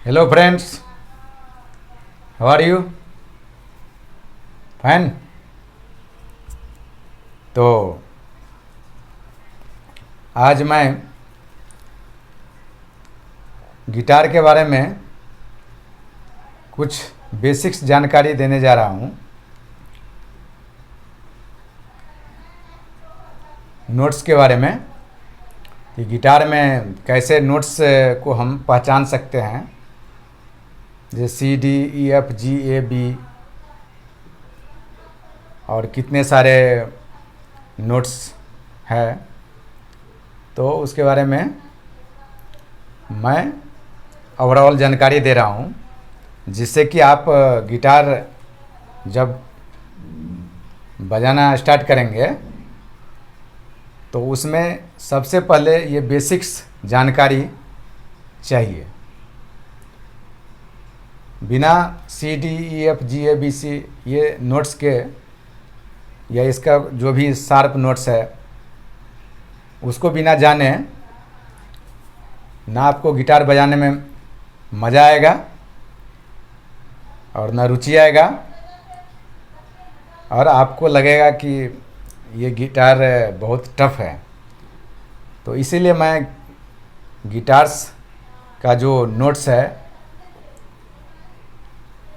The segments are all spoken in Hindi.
Hello friends, how are you? Fine. तो आज मैं गिटार के बारे में कुछ बेसिक्स जानकारी देने जा रहा हूँ। नोट्स के बारे में कि गिटार में कैसे नोट्स को हम पहचान सकते हैं, जैसे C D E F G A B, और कितने सारे नोट्स है। तो उसके बारे में मैं ओवरऑल जानकारी दे रहा हूँ, जिससे कि आप गिटार जब बजाना स्टार्ट करेंगे तो उसमें सबसे पहले ये बेसिक्स जानकारी चाहिए। बिना C D E F G A B C ये नोट्स के, या इसका जो भी शार्प नोट्स है उसको बिना जाने ना आपको गिटार बजाने में मज़ा आएगा और ना रुचि आएगा, और आपको लगेगा कि ये गिटार बहुत टफ है। तो इसीलिए मैं गिटार्स का जो नोट्स है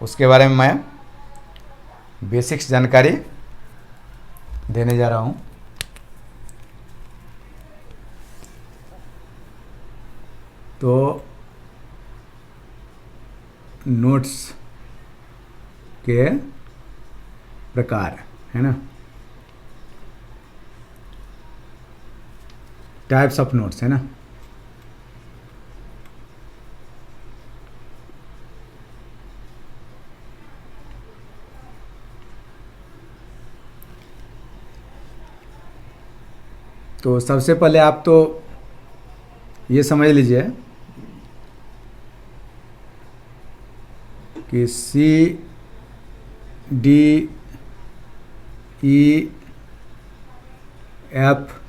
उसके बारे में मैं बेसिक्स जानकारी देने जा रहा हूँ। तो नोट्स के प्रकार है ना, टाइप्स ऑफ नोट्स है ना। तो सबसे पहले आप तो ये समझ लीजिए कि C D E F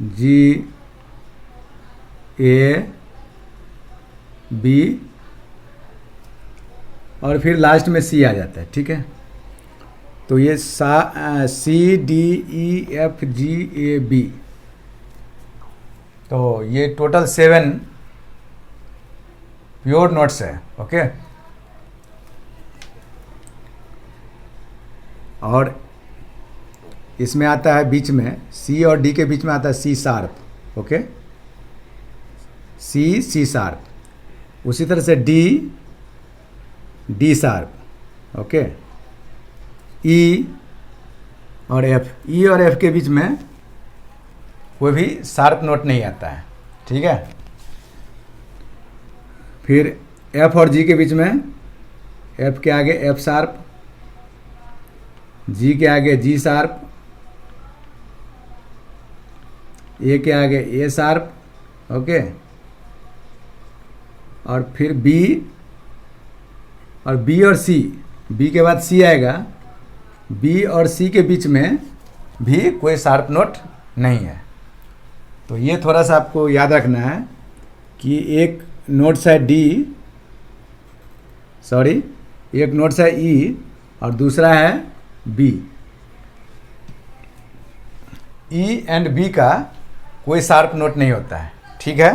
G A B और फिर लास्ट में सी आ जाता है, ठीक है। तो ये C D E F G A B, तो ये टोटल 7 प्योर नोट्स है, ओके। और इसमें आता है बीच में सी और डी के बीच में आता है C sharp, okay, C sharp. उसी तरह से डी शार्प, ओके। ई और एफ के बीच में कोई भी शार्प नोट नहीं आता है, ठीक है। फिर एफ और जी के बीच में एफ के आगे एफ शार्प, जी के आगे जी शार्प, ए के आगे ए शार्प, ओके। और फिर बी और सी, बी के बाद सी आएगा, बी और सी के बीच में भी कोई शार्प नोट नहीं है। तो ये थोड़ा सा आपको याद रखना है कि एक नोट्स है एक नोट्स है ई और दूसरा है बी। ई एंड बी का कोई शार्प नोट नहीं होता है, ठीक है।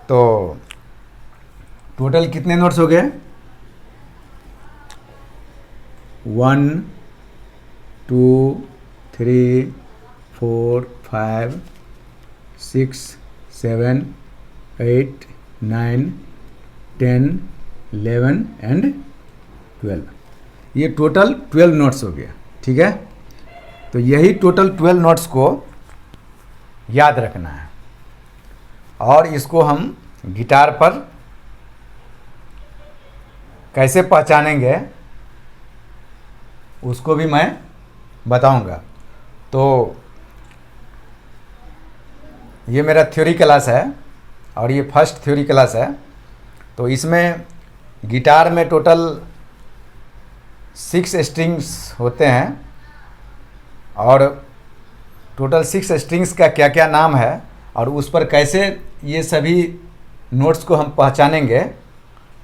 तो टोटल कितने नोट्स हो गए? 1 2 3 4 5 6 7 8 9 10 11 एंड 12। ये टोटल 12 नोट्स हो गया, ठीक है। तो यही टोटल 12 नोट्स को याद रखना है, और इसको हम गिटार पर कैसे पहचानेंगे उसको भी मैं बताऊंगा। तो ये मेरा थ्योरी क्लास है और ये फर्स्ट थ्योरी क्लास है। तो इसमें गिटार में टोटल 6 स्ट्रिंग्स होते हैं, और टोटल 6 स्ट्रिंग्स का क्या क्या नाम है और उस पर कैसे ये सभी नोट्स को हम पहचानेंगे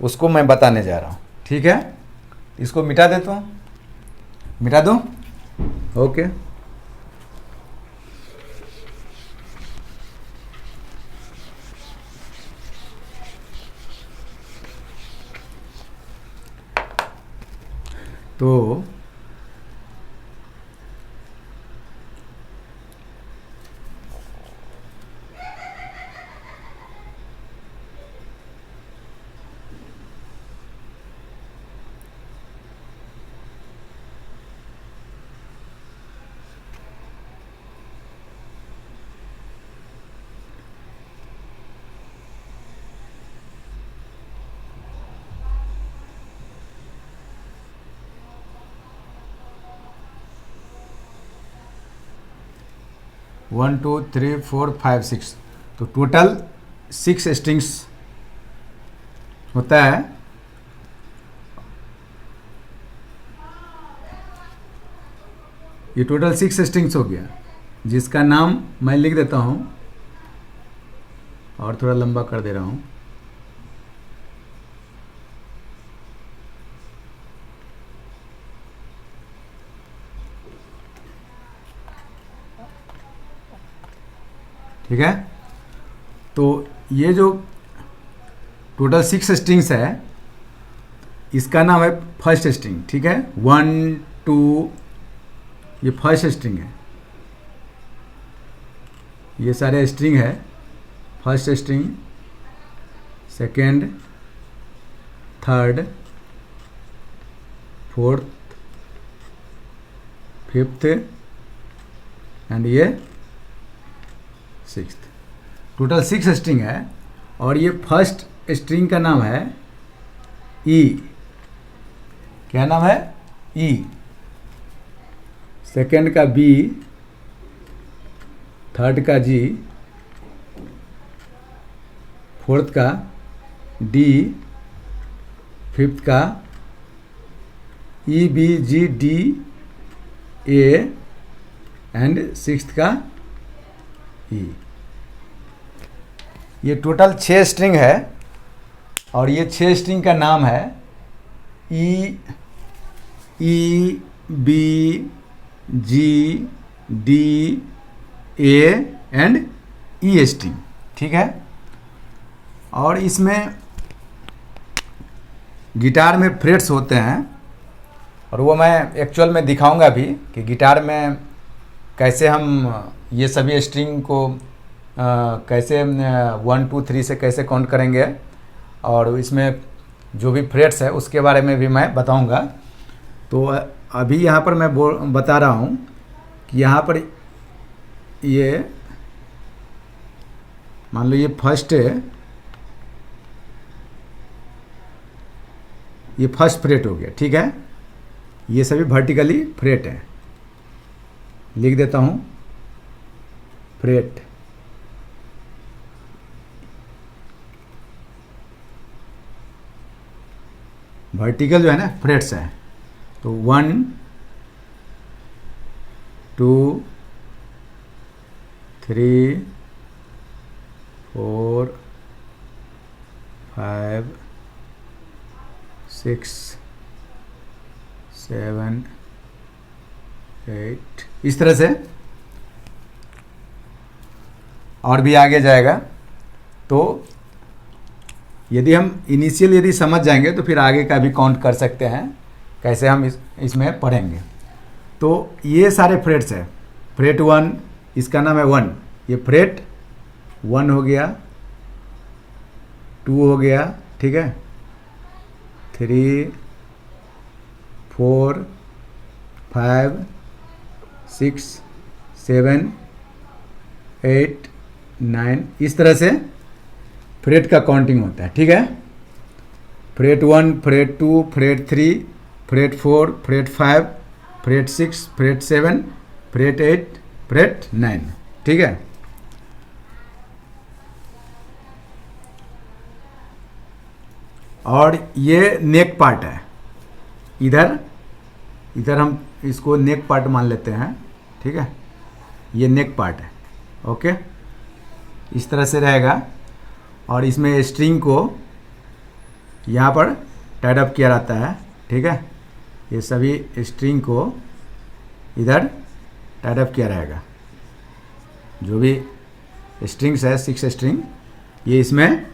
उसको मैं बताने जा रहा हूँ, ठीक है। इसको मिटा देता हूँ, मिटा दूँ, ओके। तो one two three four five six, तो टोटल 6 स्ट्रिंग्स होता है। ये टोटल 6 स्ट्रिंग्स हो गया, जिसका नाम मैं लिख देता हूँ और थोड़ा लंबा कर दे रहा हूँ। ठीक है, तो ये जो टोटल 6 स्ट्रिंग्स है, इसका नाम है फर्स्ट स्ट्रिंग, ठीक है। 1 2, ये फर्स्ट स्ट्रिंग है, ये सारे स्ट्रिंग है। First string, second, third, fourth, fifth and ये सिक्स्थ। टोटल 6 स्ट्रिंग है और ये फर्स्ट स्ट्रिंग का नाम है ई। क्या नाम है? ई। सेकेंड का बी, थर्ड का जी, फोर्थ का डी, फिफ्थ का E B G D A and sixth का ई। ये टोटल 6 स्ट्रिंग है और ये 6 स्ट्रिंग का नाम है E B G D A and E string, ठीक है। और इसमें गिटार में फ्रेट्स होते हैं और वो मैं एक्चुअल में दिखाऊंगा भी कि गिटार में कैसे हम ये सभी स्ट्रिंग को कैसे 1 2 3 से कैसे काउंट करेंगे, और इसमें जो भी फ्रेट्स है उसके बारे में भी मैं बताऊंगा। तो अभी यहाँ पर मैं बता रहा हूँ कि यहाँ पर ये मान लो ये फर्स्ट है, ये फर्स्ट फ्रेट हो गया, ठीक है। ये सभी वर्टिकली फ्रेट है, लिख देता हूँ फ्रेट। वर्टिकल जो है ना फ्रेट्स है, तो 1 2 3 4 5 6 7 8, इस तरह से और भी आगे जाएगा। तो यदि हम इनिशियल यदि समझ जाएंगे तो फिर आगे का भी काउंट कर सकते हैं, कैसे हम इसमें पढ़ेंगे। तो ये सारे फ्रेट्स है। फ्रेट 1, इसका नाम है 1, ये फ्रेट 1 हो गया, 2 हो गया, ठीक है, 3 4 5 6 7 8 9, इस तरह से फ्रेट का काउंटिंग होता है, ठीक है। Freight 1, freight 2, freight 3, freight 4, freight 5, freight 6, freight 7, freight 8, freight 9, ठीक है। और ये नेक पार्ट है, इधर हम इसको नेक पार्ट मान लेते हैं, ठीक है। ये नेक पार्ट है, ओके, इस तरह से रहेगा। और इसमें स्ट्रिंग को यहाँ पर टाइड अप किया रहता है, ठीक है। ये सभी स्ट्रिंग को इधर टाइड अप किया रहेगा, जो भी स्ट्रिंग्स है 6 स्ट्रिंग, ये इसमें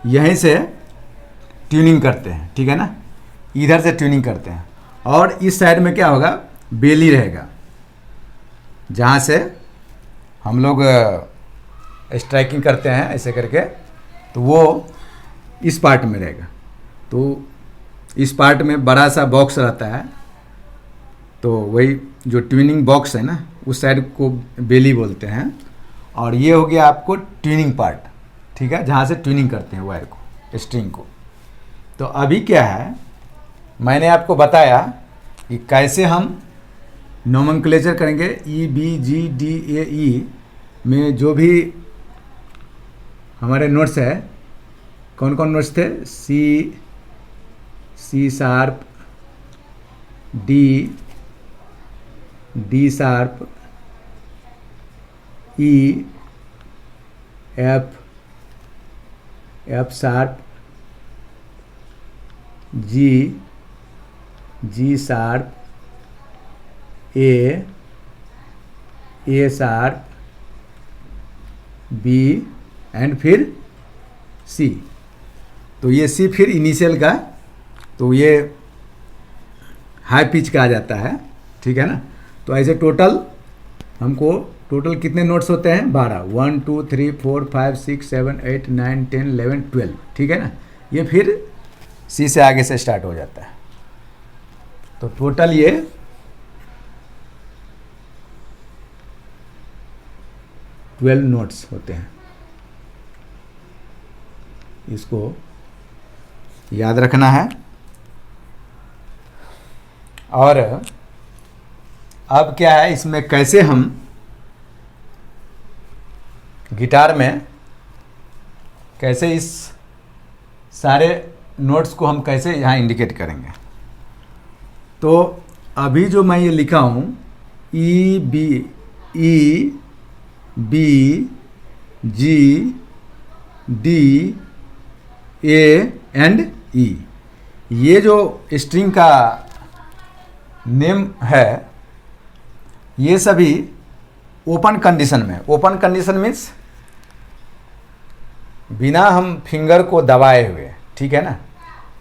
यहीं से ट्यूनिंग करते हैं, ठीक है ना, इधर से ट्यूनिंग करते हैं। और इस साइड में क्या होगा, बेली रहेगा, जहाँ से हम लोग स्ट्राइकिंग करते हैं ऐसे करके, तो वो इस पार्ट में रहेगा। तो इस पार्ट में बड़ा सा बॉक्स रहता है, तो वही जो ट्यूनिंग बॉक्स है ना, उस साइड को बेली बोलते हैं। और ये हो गया आपको ट्यूनिंग पार्ट, ठीक है, जहाँ से ट्यूनिंग करते हैं वायर को, स्ट्रिंग को। तो अभी क्या है, मैंने आपको बताया कि कैसे हम नोमेनक्लेचर करेंगे। ई बी जी डी ए ई में जो भी हमारे नोट्स है, कौन कौन नोट्स थे, C sharp, D sharp, E, F sharp, G sharp, A sharp, B and फिर सी। तो ये सी फिर इनिशियल का, तो ये हाई पिच का आ जाता है, ठीक है ना। तो ऐसे टोटल हमको कितने नोट्स होते हैं, 12, 1 2 3 4 5 6 7 8 9 10 11 12, ठीक है ना। ये फिर सी से आगे से स्टार्ट हो जाता है। तो टोटल ये 12 नोट्स होते हैं, इसको याद रखना है। और अब क्या है, इसमें कैसे हम गिटार में कैसे इस सारे नोट्स को हम कैसे यहाँ इंडिकेट करेंगे। तो अभी जो मैं ये लिखा हूँ, E B G D A and E, ये जो स्ट्रिंग का नेम है, ये सभी ओपन कंडीशन में, ओपन कंडीशन मीन्स बिना हम फिंगर को दबाए हुए, ठीक है ना।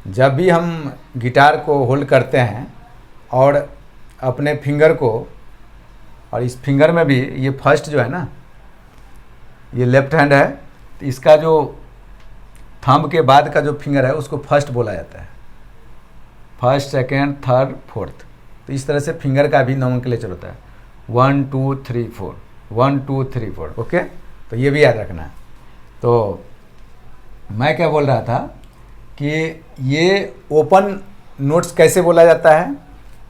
जब भी हम गिटार को होल्ड करते हैं और अपने फिंगर को, और इस फिंगर में भी ये फर्स्ट जो है ना, ये लेफ्ट हैंड है, तो इसका जो थंब के बाद का जो फिंगर है उसको फर्स्ट बोला जाता है, फर्स्ट सेकेंड थर्ड फोर्थ। तो इस तरह से फिंगर का भी नोमेनक्लेचर होता है, 1 2 3 4, 1 2 3 4, ओके। तो ये भी याद रखना है। तो मैं क्या बोल रहा था कि ये ओपन नोट्स कैसे बोला जाता है।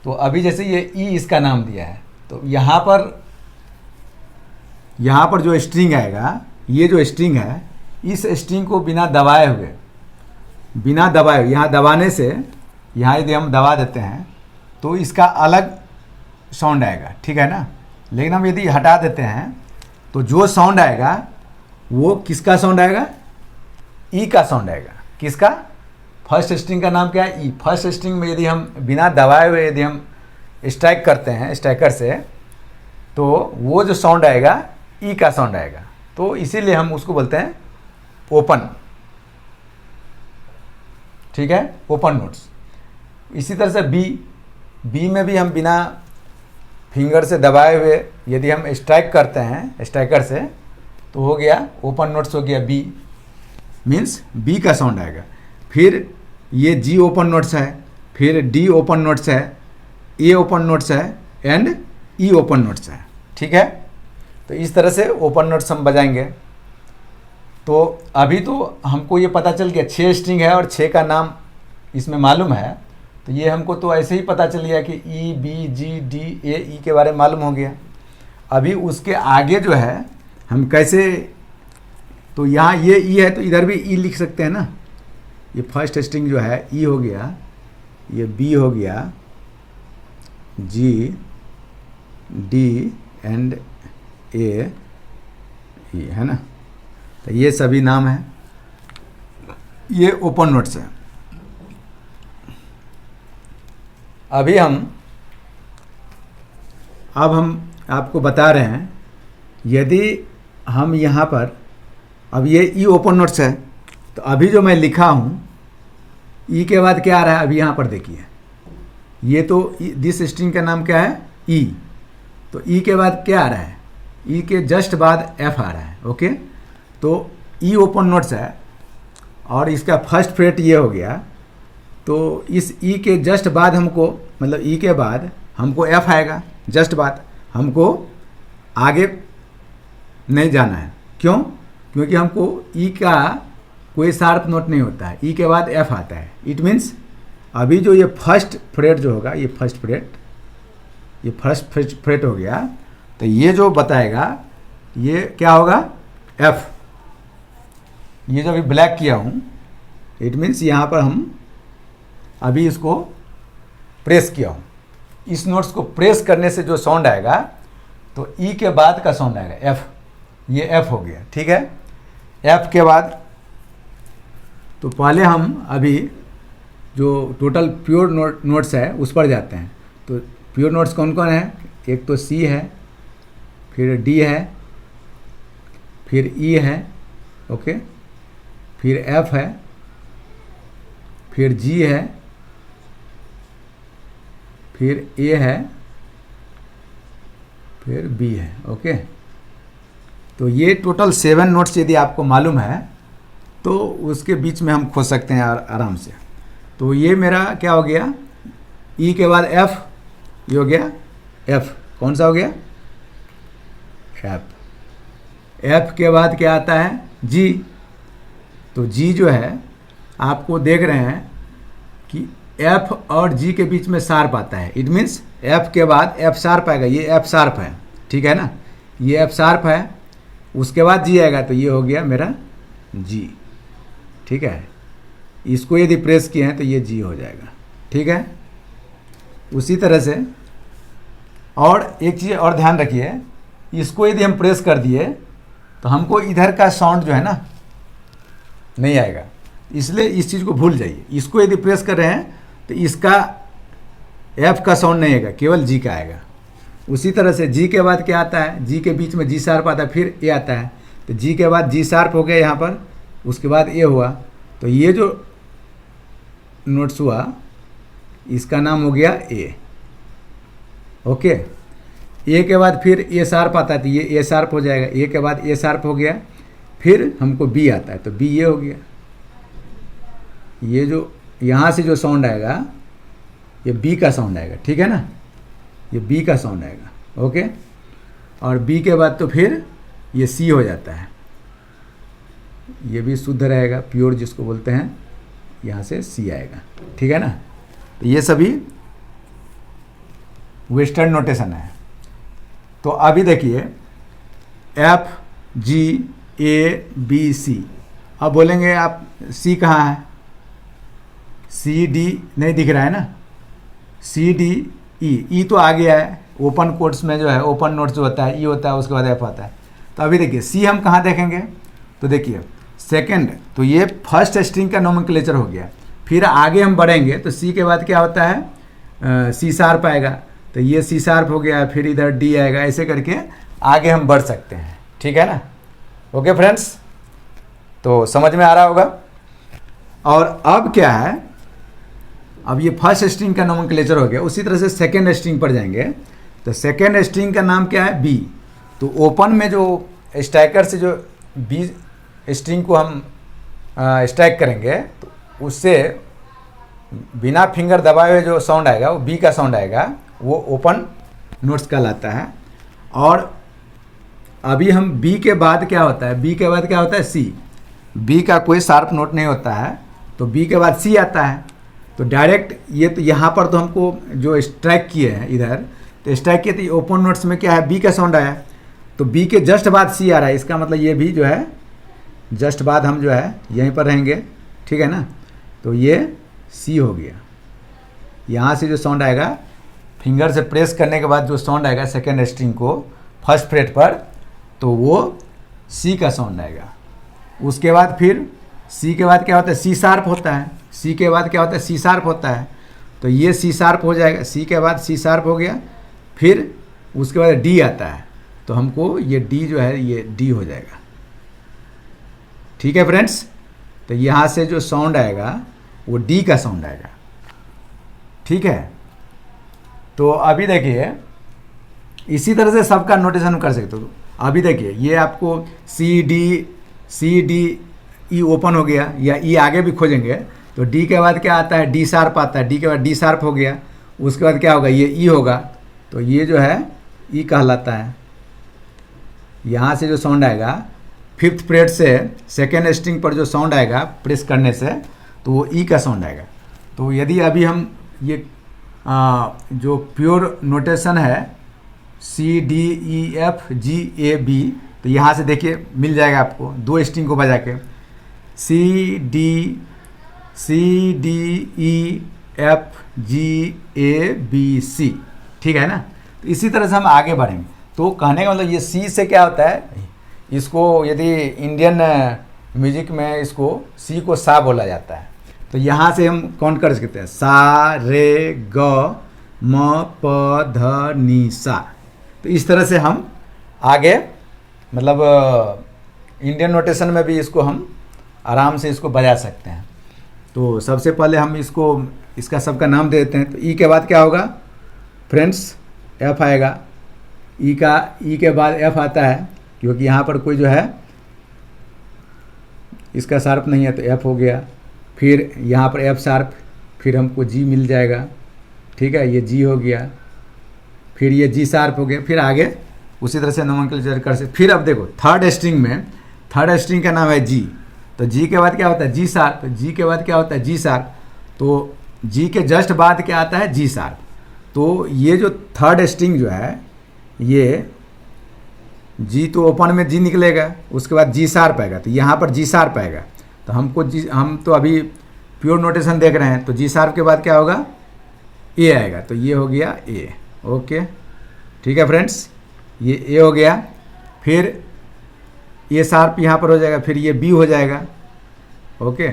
तो अभी जैसे ये ई इसका नाम दिया है, तो यहाँ पर जो स्ट्रिंग आएगा, ये जो स्ट्रिंग है, इस स्ट्रिंग को बिना दबाए हुए, यहाँ दबाने से, यहाँ यदि हम दबा देते हैं तो इसका अलग साउंड आएगा, ठीक है ना। लेकिन हम यदि हटा देते हैं तो जो साउंड आएगा वो किसका साउंड आएगा, ई का साउंड आएगा। किसका, फर्स्ट स्ट्रिंग का नाम क्या है, ई। फर्स्ट स्ट्रिंग में यदि हम बिना दबाए हुए यदि हम स्ट्राइक करते हैं स्ट्राइकर से, तो वो जो साउंड आएगा ई का साउंड आएगा। तो इसीलिए हम उसको बोलते हैं ओपन, ठीक है, ओपन नोट्स। इसी तरह से बी में भी हम बिना फिंगर से दबाए हुए यदि हम स्ट्राइक करते हैं स्ट्राइकर से, तो हो गया ओपन नोट्स, हो गया बी, मीन्स बी का साउंड आएगा। फिर ये जी ओपन नोट्स है, फिर डी ओपन नोट्स है, ए ओपन नोट्स है एंड ई ओपन नोट्स है, ठीक है। तो इस तरह से ओपन नोट्स हम बजाएंगे। तो अभी तो हमको ये पता चल गया 6 स्ट्रिंग है और 6 का नाम इसमें मालूम है। तो ये हमको तो ऐसे ही पता चल गया कि ई बी जी डी ए ई के बारे में मालूम हो गया। अभी उसके आगे जो है हम कैसे, तो यहाँ ये ई है तो इधर भी ई लिख सकते हैं ना। ये फर्स्ट स्ट्रिंग जो है ई हो गया, ये बी हो गया, जी डी एंड ए ई है ना। तो ये सभी नाम हैं, ये ओपन नोट्स है। अब हम आपको बता रहे हैं, यदि हम यहाँ पर, अब ये ई ओपन नोट्स है, तो अभी जो मैं लिखा हूँ ई के बाद क्या आ रहा है, अभी यहाँ पर देखिए, ये तो दिस स्ट्रिंग का नाम क्या है, ई। तो ई के बाद क्या आ रहा है, ई के जस्ट बाद एफ आ रहा है। ओके, तो ई ओपन नोट्स है और इसका फर्स्ट फ्रेट ये हो गया। तो इस ई के जस्ट बाद हमको, मतलब ई के बाद हमको एफ आएगा, जस्ट बाद हमको आगे नहीं जाना है। क्यों? क्योंकि हमको ई का कोई शार्प नोट नहीं होता है, ई के बाद एफ आता है। इट मीन्स अभी जो ये फर्स्ट फ्रेट जो होगा, ये फर्स्ट फ्रेट हो गया, तो ये जो बताएगा ये क्या होगा, एफ। ये जो अभी ब्लैक किया हूँ, इट मीन्स यहाँ पर हम अभी इसको प्रेस किया हूँ, इस नोट्स को प्रेस करने से जो साउंड आएगा, तो ई के बाद का साउंड आएगा एफ। ये एफ हो गया, ठीक है। एफ के बाद तो पहले हम अभी जो टोटल प्योर नोट्स है उस पर जाते हैं। तो प्योर नोट्स कौन कौन है, एक तो सी है, फिर डी है, फिर ई है, ओके, फिर एफ है, फिर जी है, फिर ए है, फिर बी है। ओके, तो ये टोटल 7 नोट्स यदि आपको मालूम है तो उसके बीच में हम खोज सकते हैं आराम से। तो ये मेरा क्या हो गया, ई के बाद एफ, ये हो गया एफ। कौन सा हो गया, एफ। एफ के बाद क्या आता है, जी। तो जी जो है आपको देख रहे हैं कि एफ और जी के बीच में शार्प आता है। इट मीन्स एफ के बाद एफ शार्प आएगा, ये एफ शार्प है, ठीक है ना, ये एफ शार्प है। उसके बाद जी आएगा, तो ये हो गया मेरा जी, ठीक है। इसको यदि प्रेस किए हैं तो ये जी हो जाएगा, ठीक है। उसी तरह से और एक चीज़ और ध्यान रखिए, इसको यदि हम प्रेस कर दिए तो हमको इधर का साउंड जो है ना नहीं आएगा, इसलिए इस चीज़ को भूल जाइए। इसको यदि प्रेस कर रहे हैं तो इसका एफ का साउंड नहीं आएगा, केवल जी का आएगा। उसी तरह से जी के बाद क्या आता है, जी के बीच में जी शार्प आता है, फिर ए आता है। तो जी के बाद जी शार्प हो गया यहाँ पर, उसके बाद ए हुआ, तो ये जो नोट्स हुआ इसका नाम हो गया ए। ओके, ए के बाद फिर ए शार्प आता है, तो ये ए शार्प हो जाएगा। ए के बाद ए शार्प हो गया, फिर हमको बी आता है, तो बी ये हो गया। ये जो यहाँ से जो साउंड आएगा ये बी का साउंड आएगा, ठीक है ना, ये बी का साउंड आएगा। ओके, और बी के बाद तो फिर ये सी हो जाता है, ये भी शुद्ध रहेगा, प्योर जिसको बोलते हैं, यहाँ से सी आएगा, ठीक है ना। तो ये सभी वेस्टर्न नोटेशन है। तो अभी देखिए एफ जी ए बी सी। अब बोलेंगे आप सी कहाँ है, सी डी नहीं दिख रहा है ना, सी डी ई, ई तो आ गया है। ओपन कोट्स में जो है ओपन नोट्स जो होता है ई होता है, उसके बाद एफ आता है। तो अभी देखिए सी हम कहाँ देखेंगे, तो देखिए सेकंड, तो ये फर्स्ट स्ट्रिंग का नोमेनक्लेचर हो गया। फिर आगे हम बढ़ेंगे तो सी के बाद क्या होता है, सी शार्प आएगा, तो ये सी शार्प हो गया, फिर इधर डी आएगा, ऐसे करके आगे हम बढ़ सकते हैं, ठीक है ना। ओके फ्रेंड्स, तो समझ में आ रहा होगा। और अब क्या है, अब ये फर्स्ट स्ट्रिंग का नोमेनक्लेचर हो गया। उसी तरह से सेकेंड स्ट्रिंग पर जाएंगे, तो सेकेंड स्ट्रिंग का नाम क्या है, बी। तो ओपन में जो स्टैकर से जो बी स्ट्रिंग को हम स्टैक करेंगे, तो उससे बिना फिंगर दबाए हुए जो साउंड आएगा वो बी का साउंड आएगा, वो ओपन नोट्स कहलाता है। और अभी हम बी के बाद क्या होता है, बी के बाद क्या होता है, सी। बी का कोई शार्प नोट नहीं होता है, तो बी के बाद सी आता है। तो डायरेक्ट ये, तो यहाँ पर तो हमको जो स्ट्राइक किए हैं इधर, तो स्ट्राइक किए तो ओपन नोट्स में क्या है, बी का साउंड आया, तो बी के जस्ट बाद सी आ रहा है। इसका मतलब ये भी जो है जस्ट बाद हम जो है यहीं पर रहेंगे, ठीक है ना। तो ये सी हो गया। यहाँ से जो साउंड आएगा, फिंगर से प्रेस करने के बाद जो साउंड आएगा सेकेंड स्ट्रिंग को फर्स्ट फ्रेट पर, तो वो सी का साउंड आएगा। उसके बाद फिर सी के बाद क्या होता है, सी शार्प होता है, सी के बाद क्या होता है, सी शार्प होता है। तो ये सी शार्प हो जाएगा, सी के बाद सी शार्प हो गया, फिर उसके बाद डी आता है, तो हमको ये डी जो है ये डी हो जाएगा। ठीक है फ्रेंड्स, तो यहाँ से जो साउंड आएगा वो डी का साउंड आएगा। ठीक है, तो अभी देखिए इसी तरह से सबका नोटेशन कर सकते हो। अभी देखिए ये आपको सी डी ई ओपन हो गया, या ई आगे भी खोजेंगे तो डी के बाद क्या आता है, डी शार्प आता है, डी के बाद डी शार्प हो गया, उसके बाद क्या होगा, ये ई होगा, तो ये जो है ई कहलाता है। यहाँ से जो साउंड आएगा फिफ्थ फ्रेट से सेकेंड स्ट्रिंग पर जो साउंड आएगा प्रेस करने से, तो वो ई का साउंड आएगा। तो यदि अभी हम ये जो प्योर नोटेशन है C D E F G A B, तो यहाँ से देखिए मिल जाएगा आपको दो स्ट्रिंग को बजा के, C D E F G A B C. ठीक है ना, तो इसी तरह से हम आगे बढ़ेंगे। तो कहने का मतलब ये सी से क्या होता है, इसको यदि इंडियन म्यूजिक में इसको सी को सा बोला जाता है। तो यहाँ से हम काउंट कर सकते हैं, सा रे ग म प ध नि सा। तो इस तरह से हम आगे मतलब इंडियन नोटेशन में भी इसको हम आराम से इसको बजा सकते हैं। तो सबसे पहले हम इसका सबका नाम दे देते हैं। तो ई के बाद क्या होगा फ्रेंड्स, एफ आएगा, ई के बाद एफ आता है, क्योंकि यहाँ पर कोई जो है इसका शार्प नहीं है तो एफ हो गया। फिर यहाँ पर एफ शार्प, फिर हमको जी मिल जाएगा। ठीक है, ये जी हो गया, फिर ये जी शार्प हो गया, फिर आगे उसी तरह से नोमेनक्लेचर कर सकते। फिर अब देखो थर्ड स्ट्रिंग का नाम है जी, तो जी के बाद क्या होता है, जी शार्प, जी के बाद क्या होता है, जी शार्प, तो जी के जस्ट बाद क्या आता है, जी शार्प। तो ये जो थर्ड स्ट्रिंग जो है ये जी, तो ओपन में जी निकलेगा, उसके बाद जी शार्प आएगा, तो यहाँ पर जी शार्प आएगा। तो हम तो अभी प्योर नोटेशन देख रहे हैं, तो जी शार्प के बाद क्या होगा, ए आएगा, तो ये हो गया ए। ओके, ठीक है फ्रेंड्स, ये ए हो गया। फिर ए शार्प यहाँ पर हो जाएगा, फिर ये बी हो जाएगा। ओके,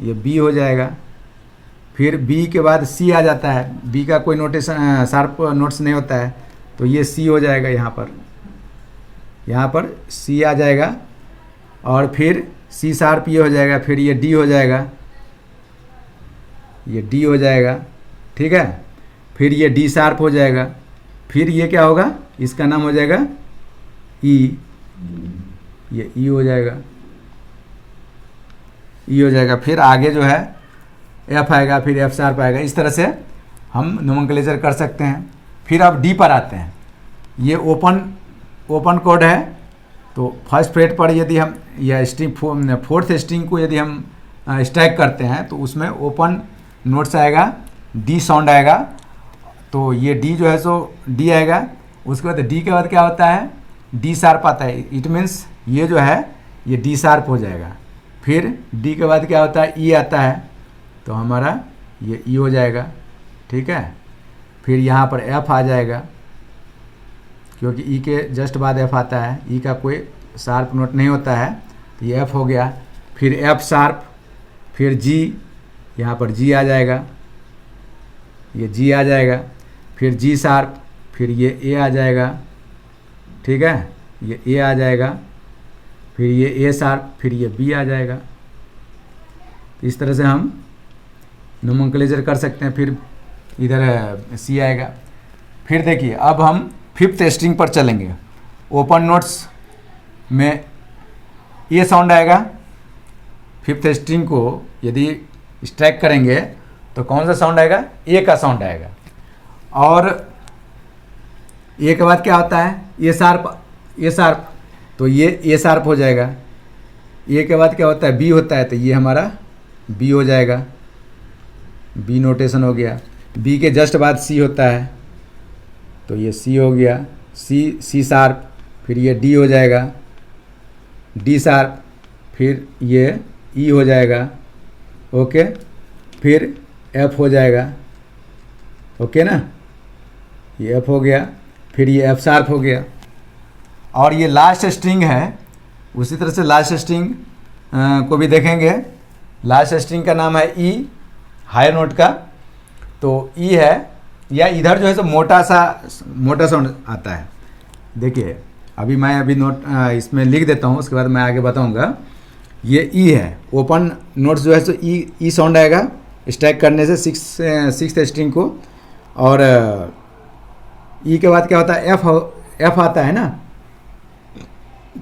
ये बी हो जाएगा, फिर बी के बाद सी आ जाता है, बी का कोई नोटेशन शार्प नोट्स नहीं होता है, तो ये सी हो जाएगा, यहाँ पर सी आ जाएगा, और फिर सी शार्प ये हो जाएगा, फिर ये डी हो जाएगा, ये डी हो जाएगा। ठीक है, फिर ये डी शार्प हो जाएगा, फिर ये क्या होगा, इसका नाम हो जाएगा ई, ये ई हो जाएगा, ई हो जाएगा। फिर आगे जो है एफ आएगा, फिर एफ शार्प आएगा। इस तरह से हम नोमेनक्लेचर कर सकते हैं। फिर अब डी पर आते हैं। ये ओपन कोड है, तो फर्स्ट फ्रेट पर यदि हम या स्ट्रिंग फोर्थ स्ट्रिंग को यदि हम स्ट्राइक करते हैं तो उसमें ओपन नोट्स आएगा, डी साउंड आएगा, तो ये डी जो है सो डी आएगा। उसके बाद डी के बाद क्या होता है, डी शार्प आता है, इट मीन्स ये जो है ये डी शार्प हो जाएगा। फिर डी के बाद क्या होता है, ई आता है, तो हमारा ये ई हो जाएगा। ठीक है, फिर यहाँ पर एफ आ जाएगा, क्योंकि ई के जस्ट बाद एफ आता है, ई का कोई शार्प नोट नहीं होता है, तो ये एफ हो गया। फिर एफ शार्प, फिर जी, यहाँ पर जी आ जाएगा, ये जी आ जाएगा, फिर जी शार्प, फिर ये ए आ जाएगा। ठीक है, ये ए आ जाएगा, फिर ये ए शार्प, फिर ये बी आ जाएगा। इस तरह से हम नोमेनक्लेचर कर सकते हैं। फिर इधर सी आएगा। फिर देखिए अब हम फिफ्थ स्ट्रिंग पर चलेंगे। ओपन नोट्स में ये साउंड आएगा। फिफ्थ स्ट्रिंग को यदि स्ट्राइक करेंगे तो कौन सा साउंड आएगा, ए का साउंड आएगा। और ए के बाद क्या होता है, ए शार्प, तो ये ए शार्प हो जाएगा। ए के बाद क्या होता है, बी होता है, तो ये हमारा बी हो जाएगा, बी नोटेशन हो गया। बी के जस्ट बाद सी होता है, तो ये सी हो गया, सी शार्प, फिर ये डी हो जाएगा, डी शार्प, फिर ये ई हो जाएगा। ओके, फिर एफ हो जाएगा। ओके ना, ये एफ हो गया, फिर ये एफ शार्प हो गया। और ये लास्ट स्ट्रिंग है, उसी तरह से लास्ट स्ट्रिंग को भी देखेंगे। लास्ट स्ट्रिंग का नाम है ई, हायर नोट का, तो ई है, या इधर जो है सो मोटा साउंड आता है। देखिए अभी मैं नोट इसमें लिख देता हूँ, उसके बाद मैं आगे बताऊँगा। ये ई है, ओपन नोट्स जो है सो ई साउंड आएगा स्ट्राइक करने से सिक्स स्ट्रिंग को। और ई के बाद क्या होता है, एफ आता है ना,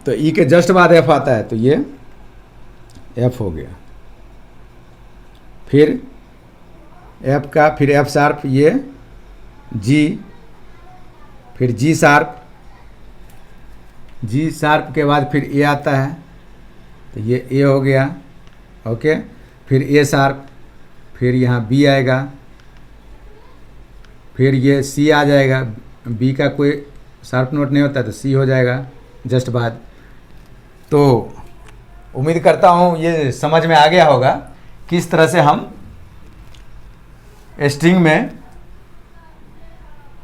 तो ई के जस्ट बाद एफ आता है, तो ये एफ हो गया। फिर एफ का फिर एफ शार्प, ये जी, फिर जी शार्प के बाद फिर ए आता है, तो ये ए हो गया। ओके, फिर ए शार्प, फिर यहाँ बी आएगा, फिर ये सी आ जाएगा। बी का कोई शार्प नोट नहीं होता तो सी हो जाएगा जस्ट बाद। तो उम्मीद करता हूँ ये समझ में आ गया होगा किस तरह से हम स्ट्रिंग में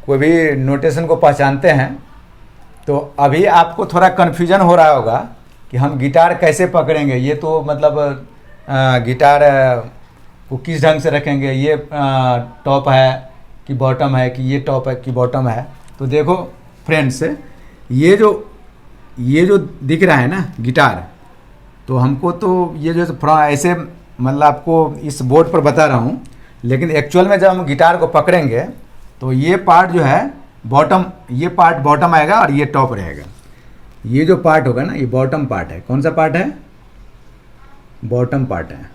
कोई भी नोटेशन को पहचानते हैं। तो अभी आपको थोड़ा कन्फ्यूजन हो रहा होगा कि हम गिटार कैसे पकड़ेंगे, ये तो मतलब गिटार को किस ढंग से रखेंगे, ये टॉप है कि बॉटम है, कि ये टॉप है कि बॉटम है। तो देखो फ्रेंड्स, ये जो दिख रहा है ना गिटार, तो हमको तो ये जो ऐसे मतलब आपको इस बोर्ड पर बता रहा हूँ, लेकिन एक्चुअल में जब हम गिटार को पकड़ेंगे तो ये पार्ट जो है बॉटम, ये पार्ट बॉटम आएगा और ये टॉप रहेगा। ये जो पार्ट होगा ना, ये बॉटम पार्ट है। कौन सा पार्ट है? बॉटम पार्ट है।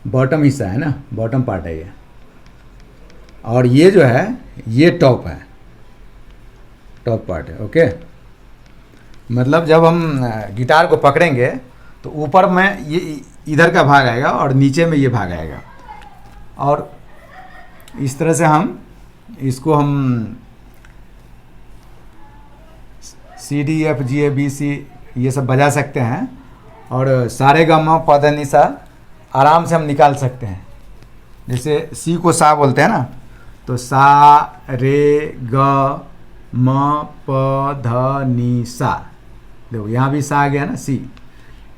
बॉटम हिस्सा है ना, बॉटम पार्ट है ये। और ये जो है ये टॉप है, टॉप पार्ट है। ओके, मतलब जब हम गिटार को पकड़ेंगे तो ऊपर में ये इधर का भाग आएगा और नीचे में ये भाग आएगा, और इस तरह से हम इसको C D F G A B C ये सब बजा सकते हैं, और सारे गा मा पा धा नि सा आराम से हम निकाल सकते हैं। जैसे सी को सा बोलते हैं ना, तो सा रे ग म प ध नि सा, देखो यहाँ भी सा आ गया ना, सी।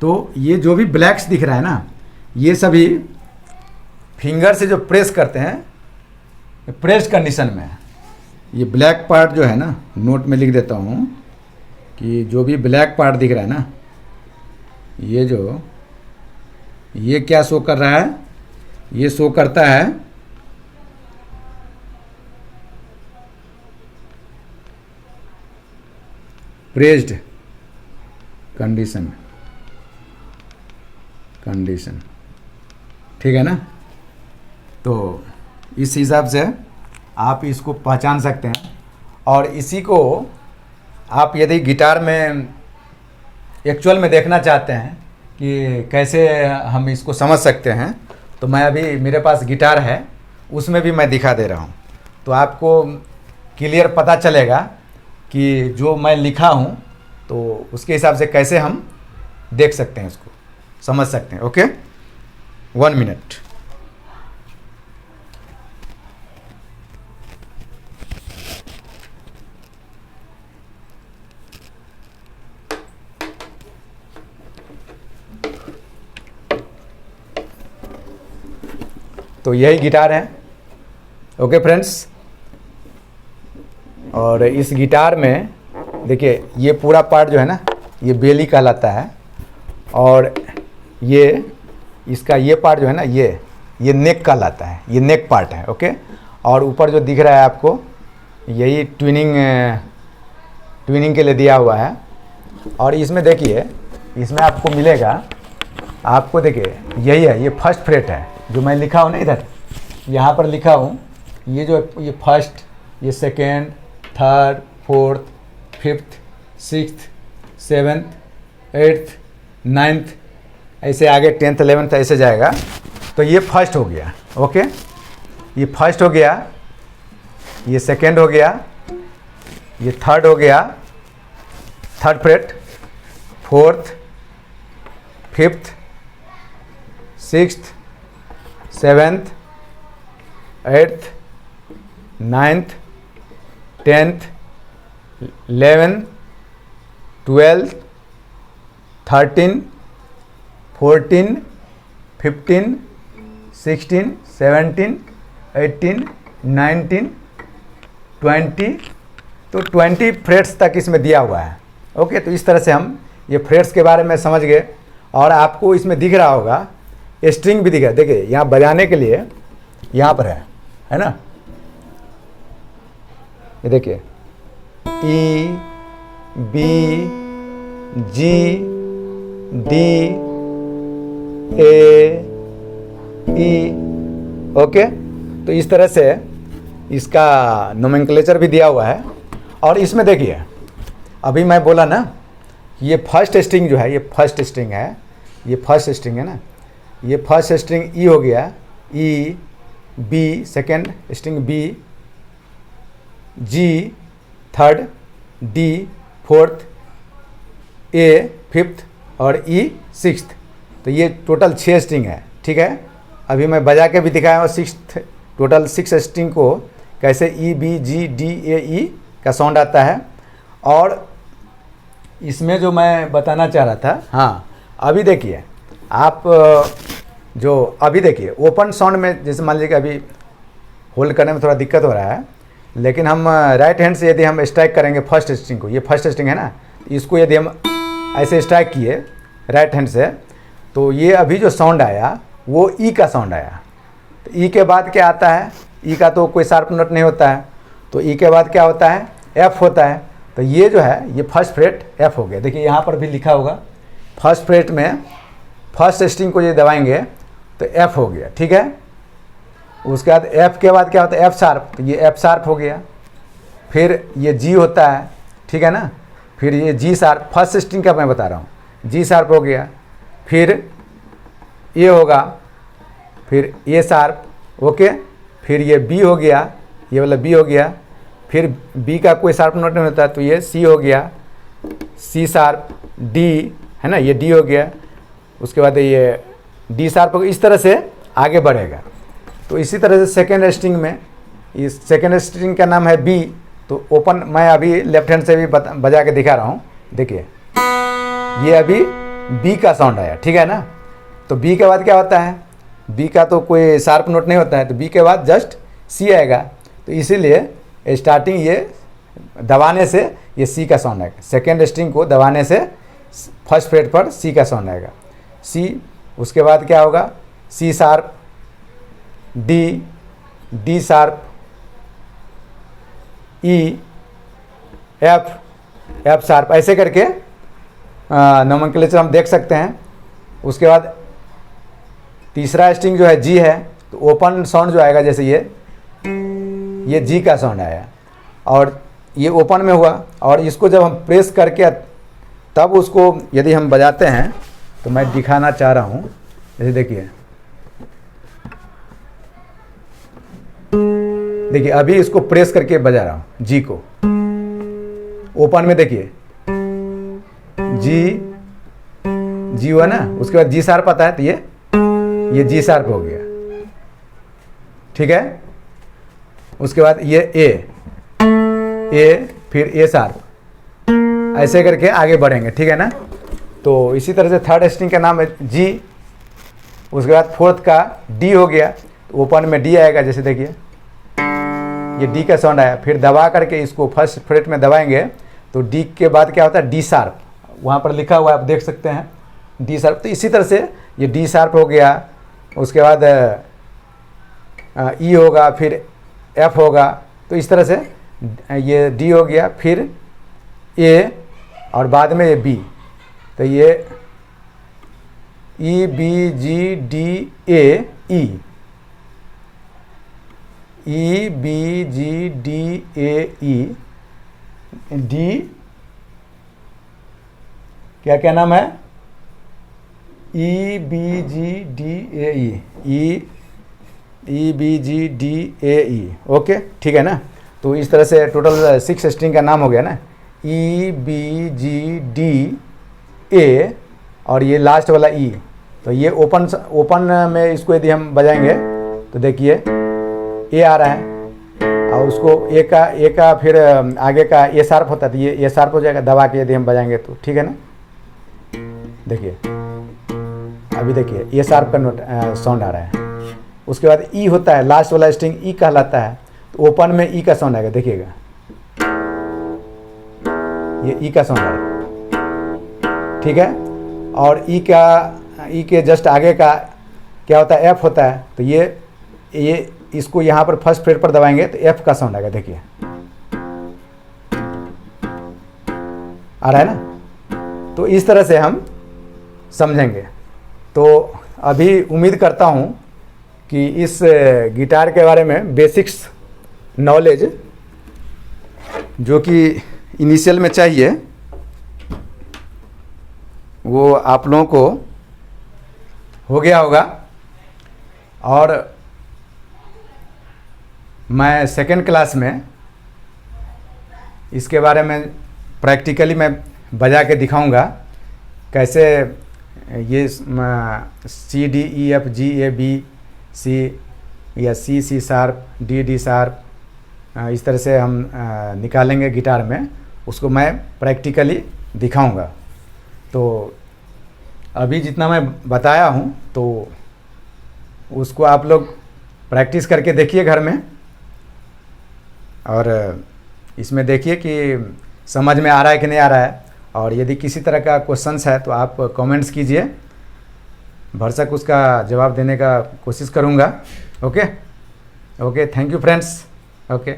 तो ये जो भी ब्लैक्स दिख रहा है ना, ये सभी फिंगर से जो प्रेस करते हैं, प्रेस कंडीशन में है। ये ब्लैक पार्ट जो है ना, नोट में लिख देता हूँ कि जो भी ब्लैक पार्ट दिख रहा है ना, ये क्या शो कर रहा है, ये शो करता है प्रेस्ड कंडीशन, ठीक है ना। तो इस हिसाब से आप इसको पहचान सकते हैं। और इसी को आप यदि गिटार में एक्चुअल में देखना चाहते हैं कि कैसे हम इसको समझ सकते हैं, तो मैं अभी मेरे पास गिटार है, उसमें भी मैं दिखा दे रहा हूँ, तो आपको क्लियर पता चलेगा कि जो मैं लिखा हूँ तो उसके हिसाब से कैसे हम देख सकते हैं, इसको समझ सकते हैं। Okay, 1 minute. तो यही गिटार है। ओके फ्रेंड्स, और इस गिटार में देखिए ये पूरा पार्ट जो है ना, ये बेली कहलाता है, और ये इसका ये पार्ट जो है ना, ये नेक कहलाता है, ये नेक पार्ट है। ओके, और ऊपर जो दिख रहा है आपको, यही ट्विनिंग के लिए दिया हुआ है। और इसमें देखिए, इसमें आपको मिलेगा, आपको देखिए यही है, ये फर्स्ट फ्रेट है जो मैं लिखा हूँ ना, इधर यहाँ पर लिखा हूँ, ये जो ये फर्स्ट, ये second, third, fourth, fifth, sixth, seventh, eighth, ninth, ऐसे आगे 10th 11th ऐसे जाएगा। तो ये फर्स्ट हो गया। ओके, ये फर्स्ट हो गया, ये सेकेंड हो गया, ये थर्ड हो गया, third freight, fourth, fifth, sixth, seventh, eighth, ninth, 10th, 11, 12, 13, 14, 15, 16, 17, 18, 19, 20, तो 20 फ्रेट्स तक इसमें दिया हुआ है। ओके, तो इस तरह से हम ये फ्रेट्स के बारे में समझ गए। और आपको इसमें दिख रहा होगा स्ट्रिंग भी दिख रहा है, देखिए यहाँ बजाने के लिए यहाँ पर है ना, ये देखिए ई, बी, जी, डी, ए, ई। ओके, तो इस तरह से इसका नोमेनक्लेचर भी दिया हुआ है। और इसमें देखिए अभी मैं बोला ना, ये फर्स्ट स्ट्रिंग जो है, ये फर्स्ट स्ट्रिंग है, ये फर्स्ट स्ट्रिंग है ना, ये फर्स्ट स्ट्रिंग ई हो गया, ई, B second string B, ji third, D fourth, A fifth और ई सिक्स्थ। तो ये टोटल 6 स्ट्रिंग है। ठीक है, अभी मैं बजा के भी दिखाया और टोटल 6 स्ट्रिंग को कैसे ई, बी, जी, डी, ए, ई का साउंड आता है। और इसमें जो मैं बताना चाह रहा था, हाँ अभी देखिए आप जो अभी देखिए ओपन साउंड में, जैसे मान लीजिए कि अभी होल्ड करने में थोड़ा दिक्कत हो रहा है, लेकिन हम राइट हैंड से यदि हम स्ट्राइक करेंगे फर्स्ट स्ट्रिंग को, ये फर्स्ट स्ट्रिंग है ना, इसको यदि हम ऐसे स्ट्राइक किए राइट हैंड से, तो ये अभी जो साउंड आया वो ई का साउंड आया। तो ई के बाद क्या आता है, ई का तो कोई शार्प नोट नहीं होता है, तो ई के बाद क्या होता है, एफ होता है। तो ये जो है ये फर्स्ट फ्रेट एफ हो गया। देखिए यहाँ पर भी लिखा होगा फर्स्ट फ्रेट में फर्स्ट स्ट्रिंग को ये दबाएंगे तो एफ हो गया। ठीक है, उसके बाद एफ के बाद क्या होता है, एफ शार्प, तो ये एफ शार्प हो गया। फिर ये जी होता है, ठीक है ना, फिर ये जी शार्प, फर्स्ट स्ट्रिंग का मैं बता रहा हूँ, जी शार्प हो गया। फिर ए होगा, फिर ए शार्प, ओके, फिर ये बी हो गया, ये वाला बी हो गया। फिर बी का कोई शार्प नोट नहीं होता तो ये सी हो गया, सी शार्प, डी है ना, ये डी हो गया। उसके बाद ये डी शार्प हो गया। इस तरह से आगे बढ़ेगा। तो इसी तरह से सेकेंड स्ट्रिंग में, इस सेकेंड स्ट्रिंग का नाम है बी। तो ओपन मैं अभी लेफ्ट हैंड से भी बजा के दिखा रहा हूँ। देखिए ये अभी बी का साउंड आया, ठीक है ना। तो बी के बाद क्या होता है, बी का तो कोई शार्प नोट नहीं होता है, तो बी के बाद जस्ट सी आएगा। तो इसीलिए स्टार्टिंग ये दबाने से ये सी का साउंड आएगा। सेकेंड स्ट्रिंग को दबाने से फर्स्ट फ्रेट पर सी का साउंड आएगा, सी। उसके बाद क्या होगा, C sharp, D, D sharp, E, F, F sharp, ऐसे करके नोमेनक्लेचर हम देख सकते हैं। उसके बाद तीसरा स्ट्रिंग जो है जी है, तो ओपन साउंड जो आएगा, जैसे ये जी का साउंड आया और ये ओपन में हुआ। और इसको जब हम प्रेस करके तब उसको यदि हम बजाते हैं, तो मैं दिखाना चाह रहा हूँ, जैसे देखिए देखिए अभी इसको प्रेस करके बजा रहा हूँ जी को ओपन में। देखिए जी, जी हुआ ना, उसके बाद जी शार्प आता है, तो ये जी शार्प हो गया, ठीक है। उसके बाद ये ए, फिर ए शार्प, ऐसे करके आगे बढ़ेंगे, ठीक है ना। तो इसी तरह से थर्ड स्ट्रिंग का नाम है जी। उसके बाद फोर्थ का डी हो गया, तो ओपन में डी आएगा, जैसे देखिए ये डी का साउंड आया। फिर दबा करके इसको फर्स्ट फ्रेट में दबाएंगे तो डी के बाद क्या होता है, डी शार्प, वहाँ पर लिखा हुआ है, आप देख सकते हैं डी शार्प। तो इसी तरह से ये डी शार्प हो गया। उसके बाद ई होगा, फिर एफ होगा। तो इस तरह से ये डी हो गया, फिर ए और बाद में ये बी। तो ये ई, बी, जी, डी, ए, ई, ई, बी, जी, डी, ए, ई, डी, क्या क्या नाम है, ई, बी, जी, डी, ए, ई, बी, जी, डी, ए, ई। ओके, ठीक है ना। तो इस तरह से टोटल 6 स्ट्रिंग का नाम हो गया ना, ई, बी, जी, डी, ए और ये लास्ट वाला ई। तो ये ओपन में इसको यदि हम बजाएंगे तो देखिए ए आ रहा है और उसको ए का फिर आगे का ए शार्प होता है, तो ये ए शार्प हो जाएगा दबा के यदि हम बजाएंगे तो, ठीक है ना। देखिए अभी देखिए ए शार्प का नोट साउंड आ रहा है। उसके बाद ई होता है, लास्ट वाला स्ट्रिंग ई कहलाता है, तो ओपन में ई का साउंड आएगा, देखिएगा ये ई का साउंड आएगा, ठीक है। और ई के जस्ट आगे का क्या होता है, एफ होता है, तो ये इसको यहाँ पर फर्स्ट फ्रेट पर दबाएंगे तो एफ का साउंड आएगा, देखिए आ रहा है ना। तो इस तरह से हम समझेंगे। तो अभी उम्मीद करता हूँ कि इस गिटार के बारे में बेसिक्स नॉलेज जो कि इनिशियल में चाहिए वो आप लोगों को हो गया होगा। और मैं सेकेंड क्लास में इसके बारे में प्रैक्टिकली मैं बजा के दिखाऊंगा कैसे ये C D E F G A B C या सी शार्प डी शार्प इस तरह से हम निकालेंगे गिटार में, उसको मैं प्रैक्टिकली दिखाऊंगा। तो अभी जितना मैं बताया हूँ तो उसको आप लोग प्रैक्टिस करके देखिए घर में, और इसमें देखिए कि समझ में आ रहा है कि नहीं आ रहा है। और यदि किसी तरह का क्वेश्चंस है तो आप कमेंट्स कीजिए, भरसक उसका जवाब देने का कोशिश करूँगा। Okay, thank you friends. Okay.